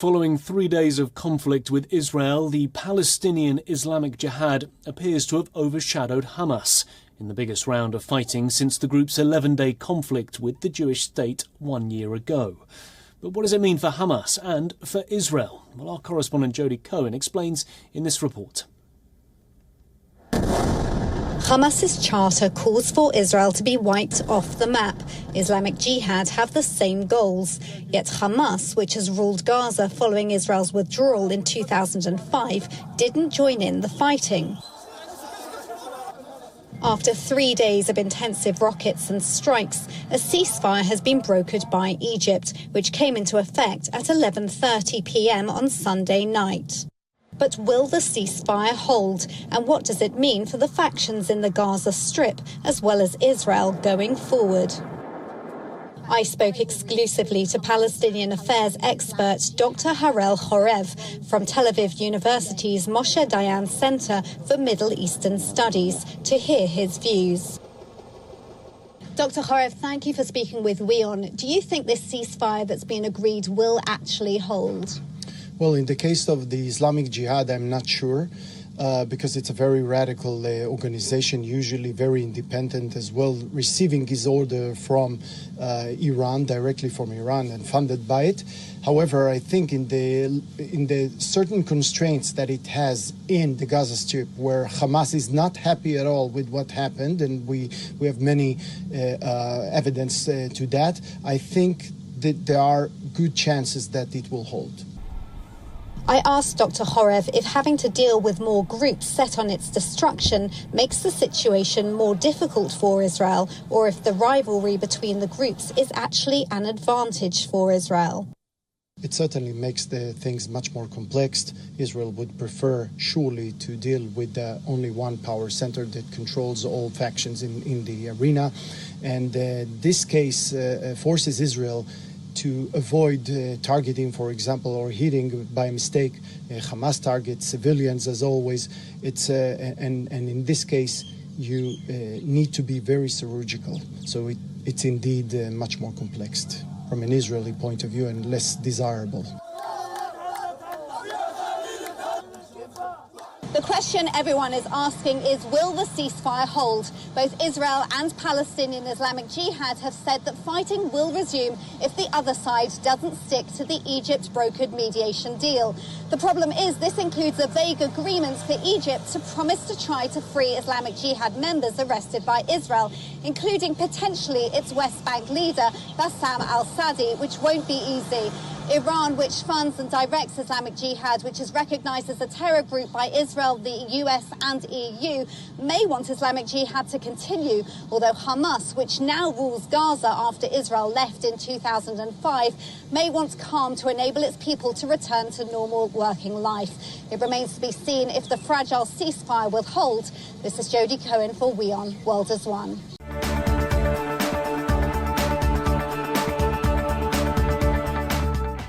Following 3 days of conflict with Israel, the Palestinian Islamic Jihad appears to have overshadowed Hamas in the biggest round of fighting since the group's 11-day conflict with the Jewish state 1 year ago. But what does it mean for Hamas and for Israel? Well, our correspondent Jodie Cohen explains in this report. Hamas's charter calls for Israel to be wiped off the map. Islamic Jihad have the same goals. Yet Hamas, which has ruled Gaza following Israel's withdrawal in 2005, didn't join in the fighting. After 3 days of intensive rockets and strikes, a ceasefire has been brokered by Egypt, which came into effect at 11:30 p.m. on Sunday night. But will the ceasefire hold? And what does it mean for the factions in the Gaza Strip, as well as Israel, going forward? I spoke exclusively to Palestinian affairs expert Dr. Harel Horev from Tel Aviv University's Moshe Dayan Center for Middle Eastern Studies to hear his views. Dr. Horev, thank you for speaking with WION. Do you think this ceasefire that's been agreed will actually hold? Well, in the case of the Islamic Jihad, I'm not sure, because it's a very radical organization, usually very independent as well, receiving his order from Iran, directly from Iran, and funded by it. However, I think in the certain constraints that it has in the Gaza Strip, where Hamas is not happy at all with what happened, and we have many evidence to that, I think that there are good chances that it will hold. I asked Dr. Horev if having to deal with more groups set on its destruction makes the situation more difficult for Israel, or if the rivalry between the groups is actually an advantage for Israel. It certainly makes the things much more complex. Israel would prefer, surely, to deal with only one power center that controls all factions in the arena. And this case forces Israel to avoid targeting, for example, or hitting by mistake Hamas targets, civilians, as always. And in this case, you need to be very surgical. So it's indeed much more complex from an Israeli point of view and less desirable. The question everyone is asking is, will the ceasefire hold? Both Israel and Palestinian Islamic Jihad have said that fighting will resume if the other side doesn't stick to the Egypt-brokered mediation deal. The problem is this includes a vague agreement for Egypt to promise to try to free Islamic Jihad members arrested by Israel, including potentially its West Bank leader, Bassam al-Sadi, which won't be easy. Iran, which funds and directs Islamic Jihad, which is recognised as a terror group by Israel, the US and EU, may want Islamic Jihad to continue, although Hamas, which now rules Gaza after Israel left in 2005, may want calm to enable its people to return to normal working life. It remains to be seen if the fragile ceasefire will hold. This is Jodie Cohen for WION World as One.